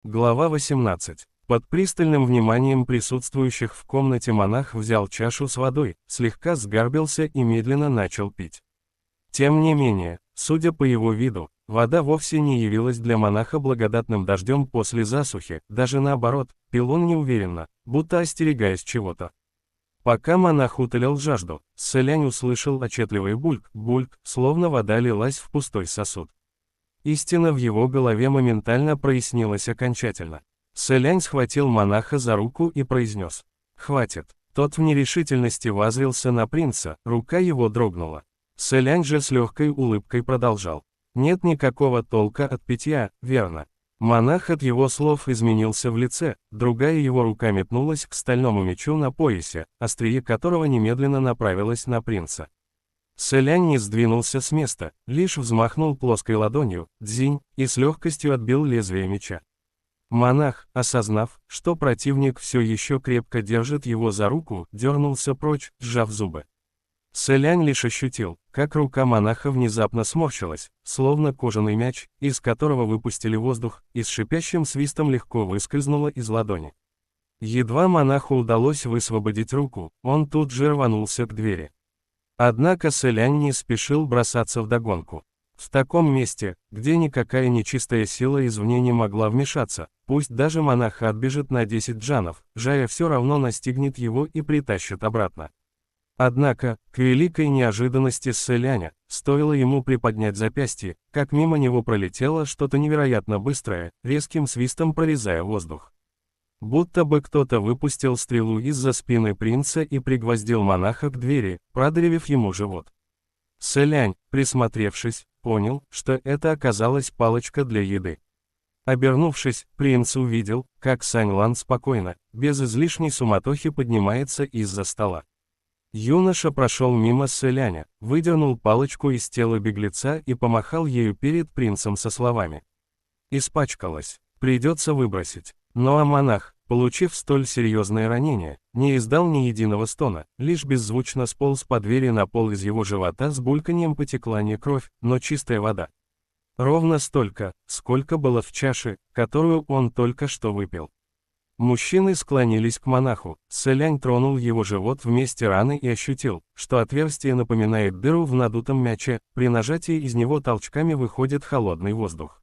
Глава 18. Под пристальным вниманием присутствующих в комнате монах взял чашу с водой, слегка сгорбился и медленно начал пить. Тем не менее, судя по его виду, вода вовсе не явилась для монаха благодатным дождем после засухи, даже наоборот, пил он неуверенно, будто остерегаясь чего-то. Пока монах утолял жажду, Селянь услышал отчетливый бульк, словно вода лилась в пустой сосуд. Истина в его голове моментально прояснилась окончательно. Селянь схватил монаха за руку и произнес: «Хватит». Тот в нерешительности воззрился на принца, рука его дрогнула. Селянь же с легкой улыбкой продолжал: «Нет никакого толка от питья, верно?» Монах от его слов изменился в лице, другая его рука метнулась к стальному мечу на поясе, острие которого немедленно направилось на принца. Селянь не сдвинулся с места, лишь взмахнул плоской ладонью, дзинь, и с легкостью отбил лезвие меча. Монах, осознав, что противник все еще крепко держит его за руку, дернулся прочь, сжав зубы. Селянь лишь ощутил, как рука монаха внезапно сморщилась, словно кожаный мяч, из которого выпустили воздух, и с шипящим свистом легко выскользнула из ладони. Едва монаху удалось высвободить руку, он тут же рванулся к двери. Однако Селянь не спешил бросаться вдогонку. В таком месте, где никакая нечистая сила извне не могла вмешаться, пусть даже монах отбежит на 10 джанов, Жая все равно настигнет его и притащит обратно. Однако, к великой неожиданности Селяня, стоило ему приподнять запястье, как мимо него пролетело что-то невероятно быстрое, резким свистом прорезая воздух. Будто бы кто-то выпустил стрелу из-за спины принца и пригвоздил монаха к двери, продырявив ему живот. Селянь, присмотревшись, понял, что это оказалась палочка для еды. Обернувшись, принц увидел, как Саньлан спокойно, без излишней суматохи поднимается из-за стола. Юноша прошел мимо Селяня, выдернул палочку из тела беглеца и помахал ею перед принцем со словами: «Испачкалась, придется выбросить». Но монах, получив столь серьезное ранение, не издал ни единого стона, лишь беззвучно сполз по двери на пол, из его живота с бульканьем потекла не кровь, но чистая вода. Ровно столько, сколько было в чаше, которую он только что выпил. Мужчины склонились к монаху, Селянь тронул его живот в месте раны и ощутил, что отверстие напоминает дыру в надутом мяче, при нажатии из него толчками выходит холодный воздух.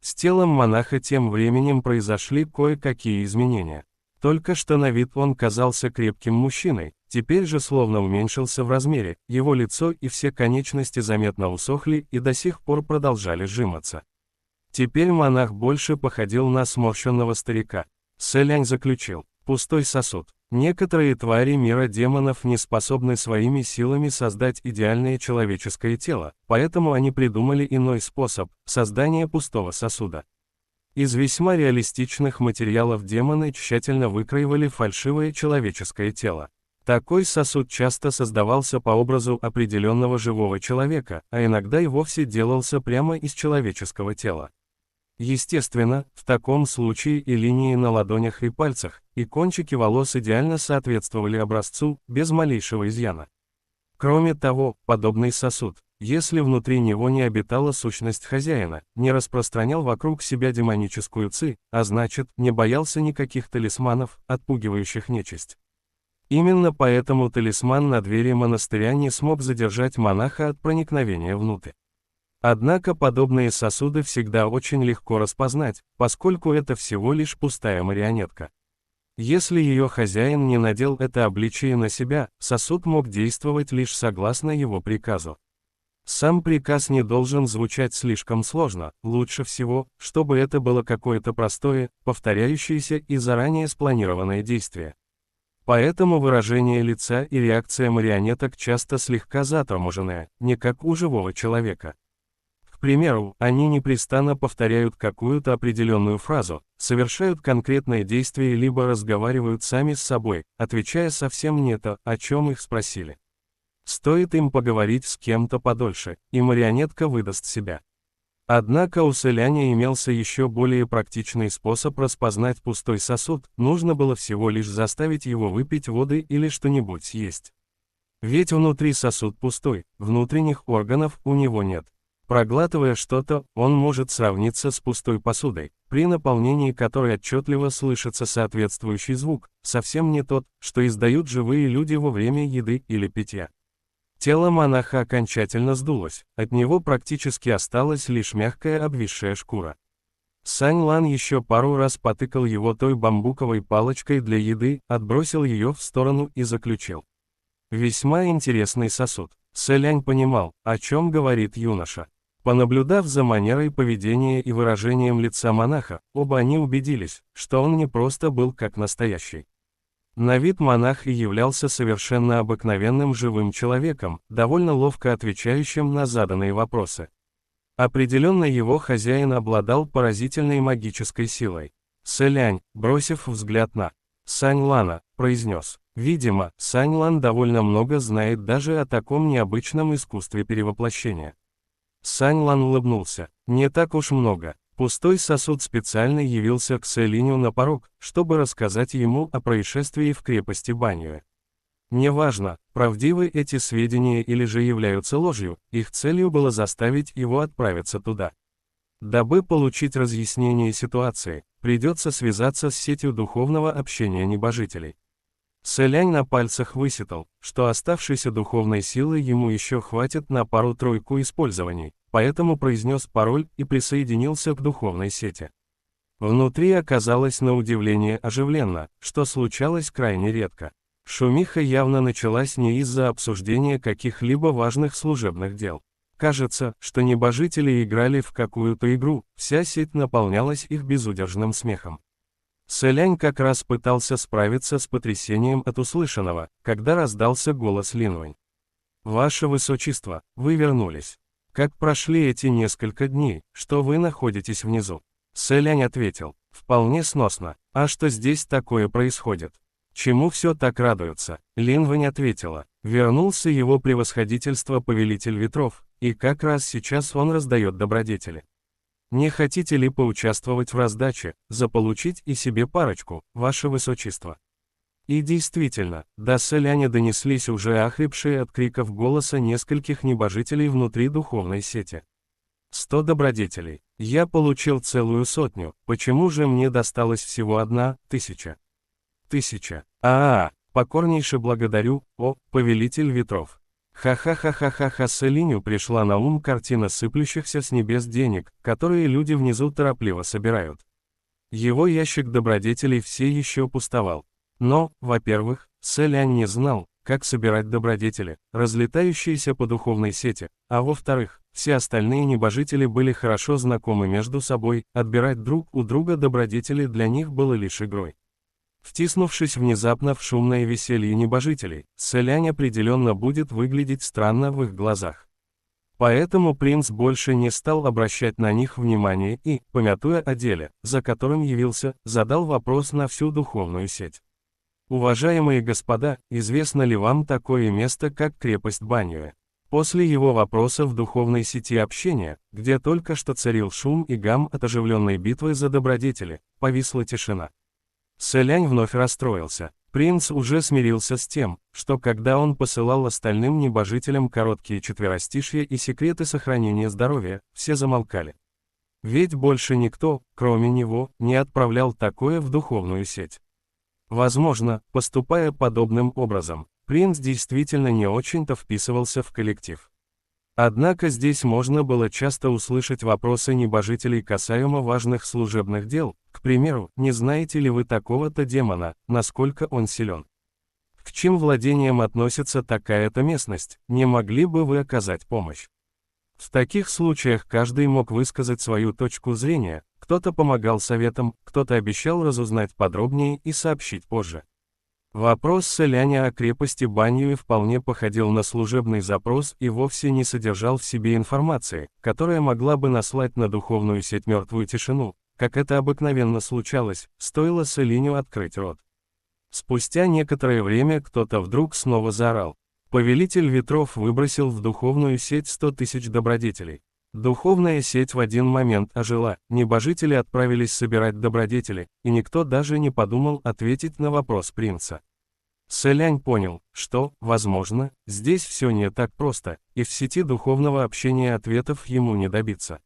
С телом монаха тем временем произошли кое-какие изменения. Только что на вид он казался крепким мужчиной, теперь же словно уменьшился в размере, его лицо и все конечности заметно усохли и до сих пор продолжали сжиматься. Теперь монах больше походил на сморщенного старика. Селянь заключил: пустой сосуд. Некоторые твари мира демонов не способны своими силами создать идеальное человеческое тело, поэтому они придумали иной способ – создания пустого сосуда. Из весьма реалистичных материалов демоны тщательно выкроивали фальшивое человеческое тело. Такой сосуд часто создавался по образу определенного живого человека, а иногда и вовсе делался прямо из человеческого тела. Естественно, в таком случае и линии на ладонях и пальцах, и кончики волос идеально соответствовали образцу, без малейшего изъяна. Кроме того, подобный сосуд, если внутри него не обитала сущность хозяина, не распространял вокруг себя демоническую ци, а значит, не боялся никаких талисманов, отпугивающих нечисть. Именно поэтому талисман на двери монастыря не смог задержать монаха от проникновения внутрь. Однако подобные сосуды всегда очень легко распознать, поскольку это всего лишь пустая марионетка. Если ее хозяин не надел это обличие на себя, сосуд мог действовать лишь согласно его приказу. Сам приказ не должен звучать слишком сложно, лучше всего, чтобы это было какое-то простое, повторяющееся и заранее спланированное действие. Поэтому выражение лица и реакция марионеток часто слегка заторможенная, не как у живого человека. К примеру, они непрестанно повторяют какую-то определенную фразу, совершают конкретное действие либо разговаривают сами с собой, отвечая совсем не то, о чем их спросили. Стоит им поговорить с кем-то подольше, и марионетка выдаст себя. Однако у Селяня имелся еще более практичный способ распознать пустой сосуд, нужно было всего лишь заставить его выпить воды или что-нибудь съесть. Ведь внутри сосуд пустой, внутренних органов у него нет. Проглатывая что-то, он может сравниться с пустой посудой, при наполнении которой отчетливо слышится соответствующий звук, совсем не тот, что издают живые люди во время еды или питья. Тело монаха окончательно сдулось, от него практически осталась лишь мягкая обвисшая шкура. Сань Лан еще пару раз потыкал его той бамбуковой палочкой для еды, отбросил ее в сторону и заключил. Весьма интересный сосуд. Сэлянь понимал, о чем говорит юноша. Понаблюдав за манерой поведения и выражением лица монаха, оба они убедились, что он не просто был как настоящий. На вид монах и являлся совершенно обыкновенным живым человеком, довольно ловко отвечающим на заданные вопросы. Определенно его хозяин обладал поразительной магической силой. Сэлянь, бросив взгляд на Сань Лана, произнес: «Видимо, Сань Лан довольно много знает даже о таком необычном искусстве перевоплощения». Сань Лан улыбнулся. «Не так уж много». Пустой сосуд специально явился к Сэлиню на порог, чтобы рассказать ему о происшествии в крепости Баньюэ. Неважно, правдивы эти сведения или же являются ложью, их целью было заставить его отправиться туда. Дабы получить разъяснение ситуации, придется связаться с сетью духовного общения небожителей. Сэлянь на пальцах высчитал, что оставшейся духовной силы ему еще хватит на пару-тройку использований, поэтому произнес пароль и присоединился к духовной сети. Внутри оказалось на удивление оживленно, что случалось крайне редко. Шумиха явно началась не из-за обсуждения каких-либо важных служебных дел. Кажется, что небожители играли в какую-то игру, вся сеть наполнялась их безудержным смехом. Сэлянь как раз пытался справиться с потрясением от услышанного, когда раздался голос Линвэнь. «Ваше Высочество, вы вернулись. Как прошли эти несколько дней, что вы находитесь внизу?» Сэлянь ответил: «Вполне сносно. А что здесь такое происходит? Чему все так радуются?» Линвэнь ответила: «Вернулся его превосходительство Повелитель Ветров, и как раз сейчас он раздает добродетели. Не хотите ли поучаствовать в раздаче, заполучить и себе парочку, Ваше Высочество?» И действительно, до Сэляня донеслись уже охрипшие от криков голоса нескольких небожителей внутри духовной сети. 100 добродетелей. Я получил целую сотню, почему же мне досталось всего 1000? 1000. Покорнейше благодарю, о, Повелитель Ветров. Ха-ха-ха-ха-ха-ха. Сэлиню пришла на ум картина сыплющихся с небес денег, которые люди внизу торопливо собирают. Его ящик добродетелей все еще пустовал. Но, во-первых, Сэлянь не знал, как собирать добродетели, разлетающиеся по духовной сети, а во-вторых, все остальные небожители были хорошо знакомы между собой, отбирать друг у друга добродетели для них было лишь игрой. Втиснувшись внезапно в шумное веселье небожителей, Сэлянь определенно будет выглядеть странно в их глазах. Поэтому принц больше не стал обращать на них внимания и, памятуя о деле, за которым явился, задал вопрос на всю духовную сеть. «Уважаемые господа, известно ли вам такое место, как крепость Баньюэ?» После его вопроса в духовной сети общения, где только что царил шум и гам от оживленной битвы за добродетели, повисла тишина. Сэлянь вновь расстроился. Принц уже смирился с тем, что когда он посылал остальным небожителям короткие четверостишья и секреты сохранения здоровья, все замолкали. Ведь больше никто, кроме него, не отправлял такое в духовную сеть. Возможно, поступая подобным образом, принц действительно не очень-то вписывался в коллектив. Однако здесь можно было часто услышать вопросы небожителей касаемо важных служебных дел, к примеру, не знаете ли вы такого-то демона, насколько он силен? К чьим владениям относится такая-то местность, не могли бы вы оказать помощь? В таких случаях каждый мог высказать свою точку зрения, кто-то помогал советом, кто-то обещал разузнать подробнее и сообщить позже. Вопрос Сэляня о крепости Баньюэ вполне походил на служебный запрос и вовсе не содержал в себе информации, которая могла бы наслать на духовную сеть мертвую тишину, как это обыкновенно случалось, стоило Сэлиню открыть рот. Спустя некоторое время кто-то вдруг снова заорал. Повелитель Ветров выбросил в духовную сеть 100 000 добродетелей. Духовная сеть в один момент ожила, небожители отправились собирать добродетели, и никто даже не подумал ответить на вопрос принца. Сэлянь понял, что, возможно, здесь все не так просто, и в сети духовного общения ответов ему не добиться.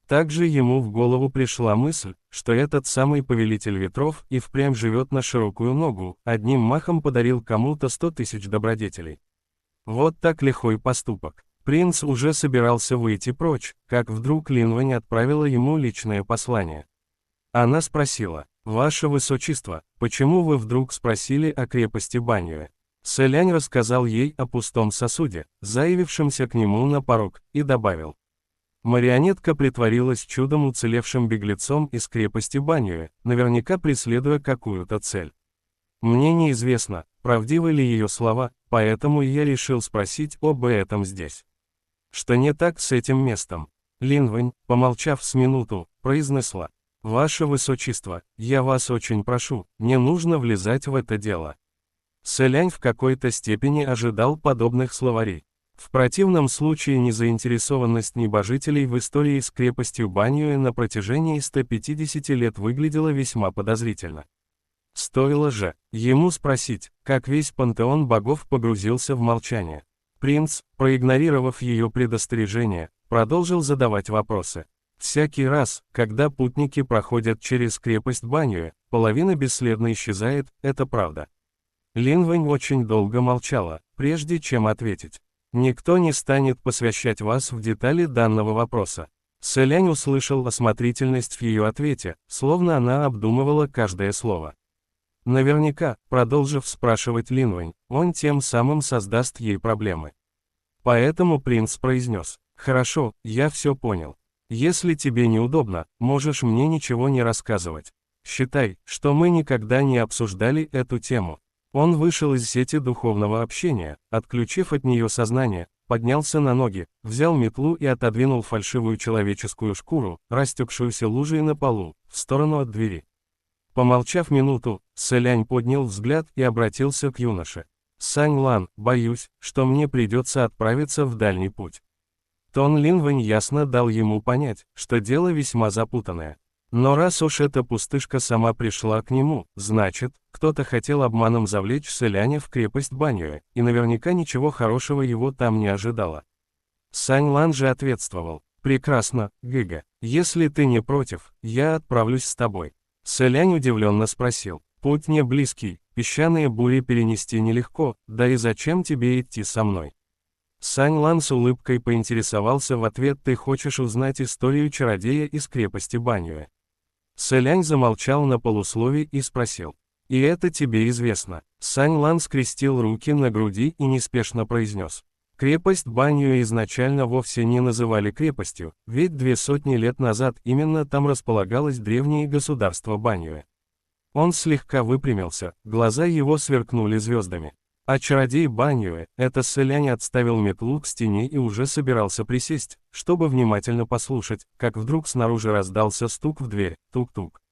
Также ему в голову пришла мысль, что этот самый повелитель ветров и впрямь живет на широкую ногу, одним махом подарил кому-то 100 тысяч добродетелей. Вот так лихой поступок. Принц уже собирался выйти прочь, как вдруг Линвэнь отправила ему личное послание. Она спросила: «Ваше Высочество, почему вы вдруг спросили о крепости Баньюэ?» Сэлянь рассказал ей о пустом сосуде, заявившемся к нему на порог, и добавил. Марионетка притворилась чудом уцелевшим беглецом из крепости Баньюэ, наверняка преследуя какую-то цель. Мне неизвестно, правдивы ли ее слова, поэтому я решил спросить об этом здесь. Что не так с этим местом? Линвэнь, помолчав с минуту, произнесла. «Ваше Высочество, я вас очень прошу, не нужно влезать в это дело». Сэлянь в какой-то степени ожидал подобных словарей. В противном случае незаинтересованность небожителей в истории с крепостью Баньюэ на протяжении 150 лет выглядела весьма подозрительно. Стоило же ему спросить, как весь пантеон богов погрузился в молчание. Принц, проигнорировав ее предостережение, продолжил задавать вопросы. Всякий раз, когда путники проходят через крепость Баньюэ, половина бесследно исчезает, это правда. Линвэнь очень долго молчала, прежде чем ответить. Никто не станет посвящать вас в детали данного вопроса. Сэлянь услышал осмотрительность в ее ответе, словно она обдумывала каждое слово. Наверняка, продолжив спрашивать Линвэнь, он тем самым создаст ей проблемы. Поэтому принц произнес: «Хорошо, я все понял. Если тебе неудобно, можешь мне ничего не рассказывать. Считай, что мы никогда не обсуждали эту тему». Он вышел из сети духовного общения, отключив от нее сознание, поднялся на ноги, взял метлу и отодвинул фальшивую человеческую шкуру, растекшуюся лужей на полу, в сторону от двери. Помолчав минуту, Сэлянь поднял взгляд и обратился к юноше. «Сань Лан, боюсь, что мне придется отправиться в дальний путь». Тон Линвэнь ясно дал ему понять, что дело весьма запутанное. Но раз уж эта пустышка сама пришла к нему, значит, кто-то хотел обманом завлечь Сэляня в крепость Баньюэ, и наверняка ничего хорошего его там не ожидало. Сань Лан же ответствовал: «Прекрасно, Гига, если ты не против, я отправлюсь с тобой». Сэлянь удивленно спросил: «Путь не близкий, песчаные бури перенести нелегко, да и зачем тебе идти со мной?» Сань Лан с улыбкой поинтересовался в ответ: «Ты хочешь узнать историю чародея из крепости Баньюэ?» Сэлянь замолчал на полуслове и спросил: «И это тебе известно?» Сань Лан скрестил руки на груди и неспешно произнес: «Крепость Баньюэ изначально вовсе не называли крепостью, ведь 200 лет назад именно там располагалось древнее государство Баньюэ». Он слегка выпрямился, глаза его сверкнули звездами. А чародей Баньюэ, это Сэлянь отставил метлу к стене и уже собирался присесть, чтобы внимательно послушать, как вдруг снаружи раздался стук в дверь, тук-тук.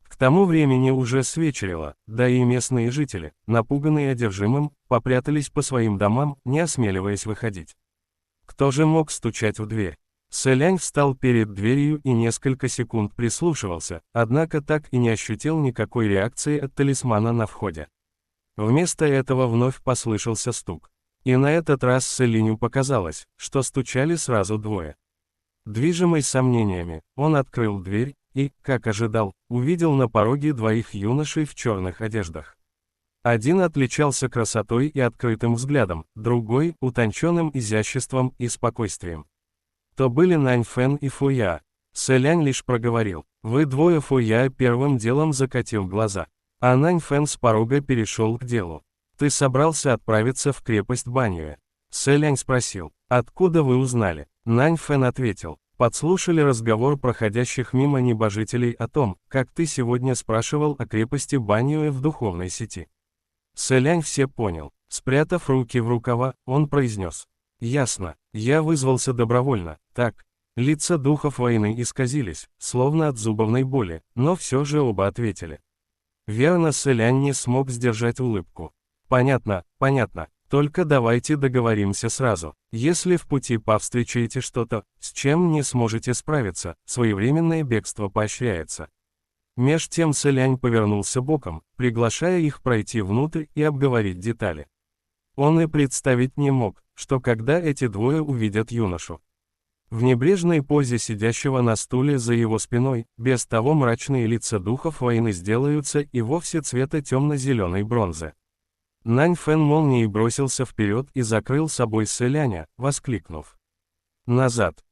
К тому времени уже свечерело, да и местные жители, напуганные одержимым, попрятались по своим домам, не осмеливаясь выходить. Кто же мог стучать в дверь? Сэлянь встал перед дверью и несколько секунд прислушивался, однако так и не ощутил никакой реакции от талисмана на входе. Вместо этого вновь послышался стук. И на этот раз Сэляню показалось, что стучали сразу двое. Движимый сомнениями, он открыл дверь и, как ожидал, увидел на пороге двоих юношей в черных одеждах. Один отличался красотой и открытым взглядом, другой – утонченным изяществом и спокойствием. То были Нань Фэн и Фуя. Сэлянь лишь проговорил: «Вы двое». Фуя первым делом закатил глаза. А Нань Фэн с порога перешел к делу. «Ты собрался отправиться в крепость Баньюэ?» Сэлянь спросил: «Откуда вы узнали?» Нань Фэн ответил: «Подслушали разговор проходящих мимо небожителей о том, как ты сегодня спрашивал о крепости Баньюэ в духовной сети». Сэлянь все понял. Спрятав руки в рукава, он произнес: «Ясно, я вызвался добровольно, так». Лица духов войны исказились, словно от зубовной боли, но все же оба ответили. Верно, Сэлянь не смог сдержать улыбку. «Понятно, понятно, только давайте договоримся сразу. Если в пути повстречаете что-то, с чем не сможете справиться, своевременное бегство поощряется». Меж тем Сэлянь повернулся боком, приглашая их пройти внутрь и обговорить детали. Он и представить не мог, что когда эти двое увидят юношу. В небрежной позе сидящего на стуле за его спиной, без того мрачные лица духов войны сделаются и вовсе цвета темно-зеленой бронзы. Нань Фэн молнией бросился вперед и закрыл собой Сэляня, воскликнув: «Назад!»